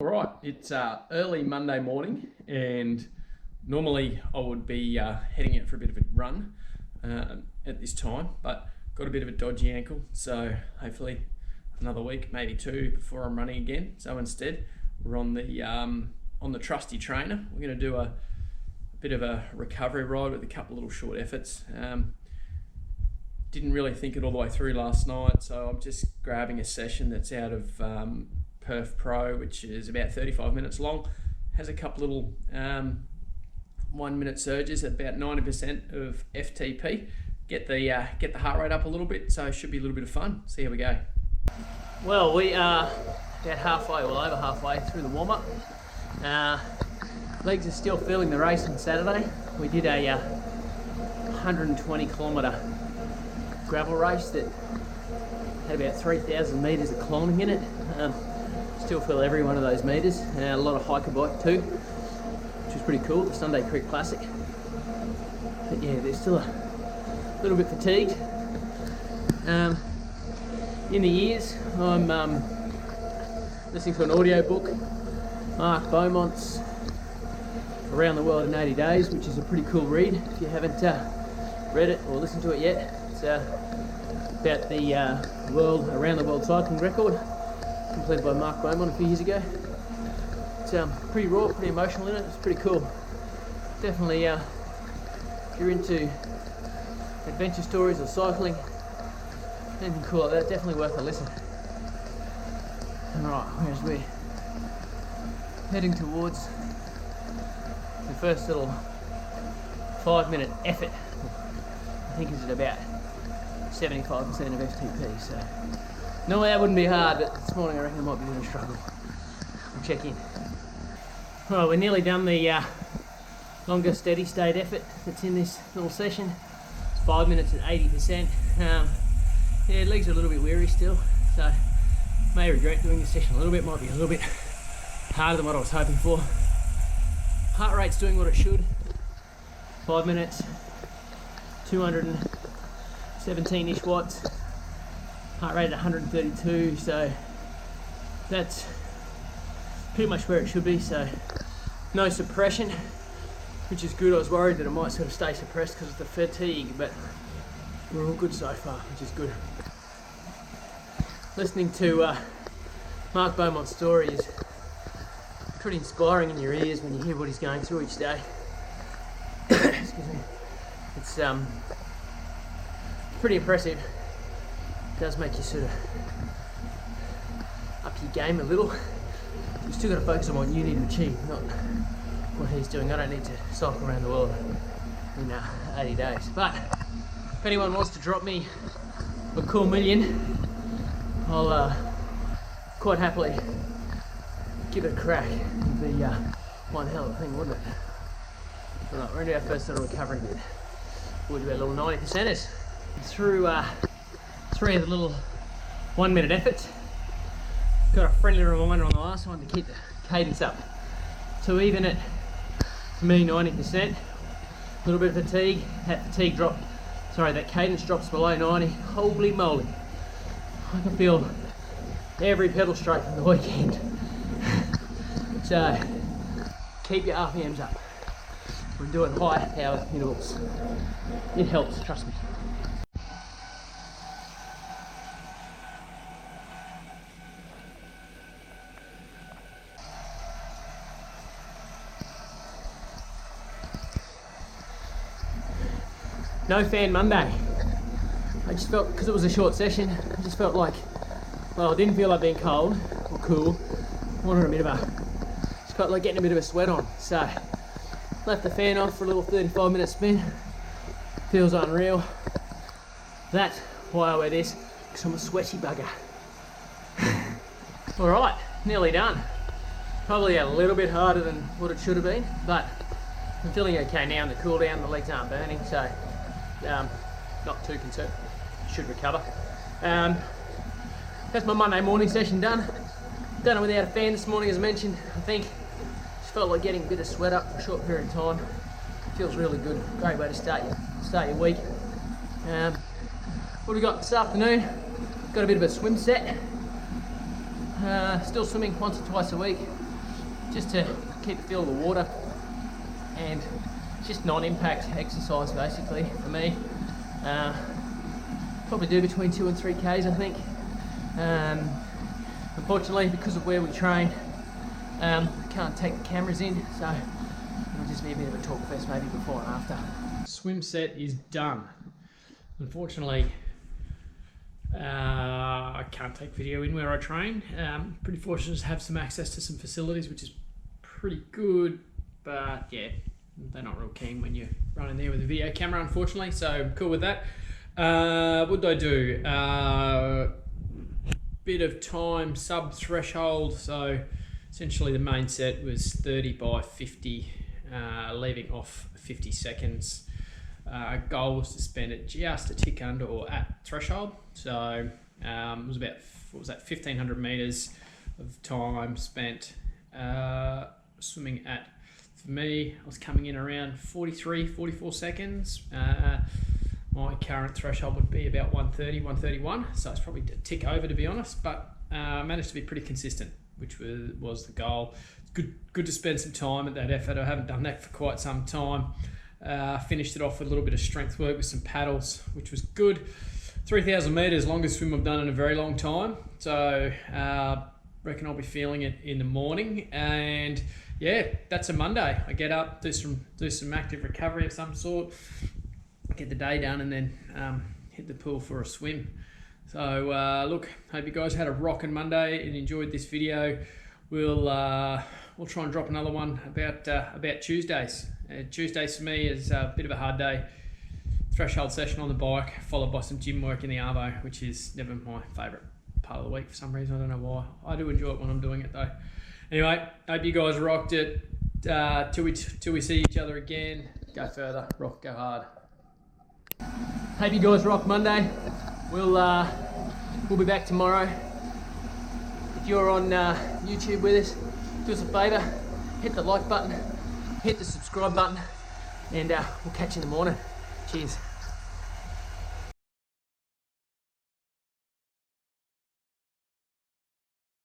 All right, it's early Monday morning, and normally I would be heading out for a bit of a run at this time, but got a bit of a dodgy ankle, so hopefully another week, maybe two, before I'm running again. So instead, we're on the trusty trainer. We're going to do a bit of a recovery ride with a couple little short efforts. Didn't really think it all the way through last night, so I'm just grabbing a session that's out of Perf Pro, which is about 35 minutes long, has a couple little 1 minute surges at about 90% of FTP. Get the heart rate up a little bit, so it should be a little bit of fun. See how we go. Well, we are about halfway, well over halfway through the warm-up. Legs are still feeling the race on Saturday. We did a 120 kilometre gravel race that had about 3,000 metres of climbing in it. Still feel every one of those metres, and a lot of hiker bike too, which was pretty cool, the Sunday Creek Classic. But yeah, they're still a little bit fatigued. In the ears, I'm listening to an audio book, Mark Beaumont's Around the World in 80 Days, which is a pretty cool read if you haven't read it or listened to it yet. It's about the Around the World cycling record, completed by Mark Beaumont a few years ago. It's pretty raw, pretty emotional in it. It's pretty cool. Definitely, if you're into adventure stories or cycling, anything cool like that, definitely worth a listen. Alright, whereas we're heading towards the first little 5-minute effort, I think is at about 75% of FTP, so normally that wouldn't be hard, but this morning I reckon it might be a bit of a struggle. We'll check in. Well, we're nearly done the longer steady state effort that's in this little session. It's 5 minutes at 80%. Yeah, legs are a little bit weary still, so may regret doing this session a little bit. Might be a little bit harder than what I was hoping for. Heart rate's doing what it should. 5 minutes, 217-ish watts. Heart rate at 132, so that's pretty much where it should be. So no suppression, which is good. I was worried that it might sort of stay suppressed because of the fatigue, but we're all good so far, which is good. Listening to Mark Beaumont's story is pretty inspiring in your ears when you hear what he's going through each day. Excuse me. It's pretty impressive. It does make you sort of up your game a little. You've still got to focus on what you need to achieve, not what he's doing. I don't need to cycle around the world in 80 days. But if anyone wants to drop me a cool million, I'll quite happily give it a crack. It'd be one hell of a thing, wouldn't it? Alright, we're into our first little recovery bit. We'll do our little 90%ers. Through 3 of the little 1 minute efforts. Got a friendly reminder on the last one to keep the cadence up. So even at, for me, 90%, a little bit of fatigue, that cadence drops below 90, holy moly. I can feel every pedal stroke from the weekend. So keep your RPMs up. We're doing high power intervals. It helps, trust me. No fan Monday. I just felt, because it was a short session, I just felt like, well, I didn't feel like being cold or cool. I wanted a bit of just felt like getting a bit of a sweat on. So, left the fan off for a little 35-minute spin. Feels unreal. That's why I wear this, because I'm a sweaty bugger. Alright, nearly done. Probably a little bit harder than what it should have been, but I'm feeling okay now in the cool down, the legs aren't burning, so not too concerned. Should recover. That's my Monday morning session done. Done it without a fan this morning, as mentioned. I think just felt like getting a bit of sweat up for a short period of time. Feels really good. Great way to start your week. What have we got this afternoon? Got a bit of a swim set. Still swimming once or twice a week. just to keep the feel of the water, and just non-impact exercise basically for me. Probably do between 2 and 3 Ks, I think. Unfortunately, because of where we train, I can't take the cameras in, so it'll just be a bit of a talk fest maybe before and after. Swim set is done. Unfortunately, I can't take video in where I train. Pretty fortunate to have some access to some facilities, which is pretty good, but yeah, they're not real keen when you're running there with a video camera, unfortunately, so I'm cool with that. What did I do? Bit of time sub threshold, so essentially the main set was 30 by 50, leaving off 50 seconds. Goal was to spend it just a tick under or at threshold, so it was about, what was that, 1500 meters of time spent swimming at, for me, I was coming in around 43, 44 seconds. My current threshold would be about 130, 131, so it's probably a tick over, to be honest, but managed to be pretty consistent, which was the goal. It's good to spend some time at that effort. I haven't done that for quite some time. Finished it off with a little bit of strength work with some paddles, which was good. 3,000 meters, longest swim I've done in a very long time, so reckon I'll be feeling it in the morning. And yeah, that's a Monday. I get up, do some active recovery of some sort, get the day done, and then hit the pool for a swim. So look, hope you guys had a rocking Monday and enjoyed this video. We'll try and drop another one about Tuesdays. Tuesdays for me is a bit of a hard day. Threshold session on the bike, followed by some gym work in the arvo, which is never my favourite part of the week for some reason. I don't know why. I do enjoy it when I'm doing it though. Anyway, hope you guys rocked it. Till we see each other again. Go further, rock, go hard. Hope you guys rock Monday. We'll be back tomorrow. If you're on YouTube with us, do us a favour, hit the like button, hit the subscribe button, and we'll catch you in the morning. Cheers.